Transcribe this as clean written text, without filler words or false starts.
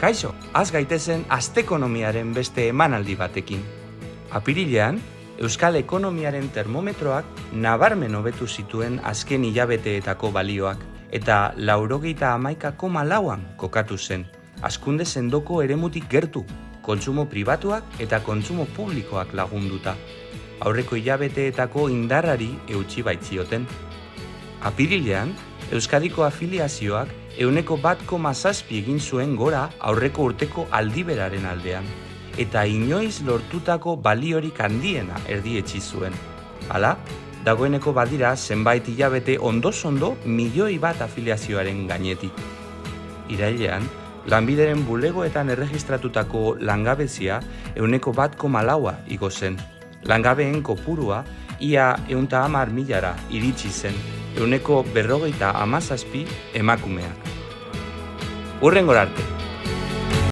Kaixo, az gaitezen aste ekonomiaren beste emanaldi batekin. Apirilean, Euskal ekonomiaren termometroak nabarmen hobetu zituen azken hilabeteetako balioak, eta 91,4an kokatu zen, hazkunde sendoko eremutik gertu, kontsumo pribatuak eta kontsumo publikoak lagunduta. Aurreko hilabeteetako indarrari eutsi baitzioten. Apirilean, Euskadiko afiliazioak 1,7 egin zuen gora aurreko urteko aldiberaren aldean, eta inoiz lortutako baliorik handiena erdietsi zuen. Hala, dagoeneko badira zenbait hilabete ondoz-ondo 1.000.000 afiliazioaren gainetik. Irailean, Lanbideren bulegoetan erregistratutako langabezia 1,4a igo zen. Langabeen kopurua ia 110.000 iritsi zen, 157 emakumeak. Hurrengora arte!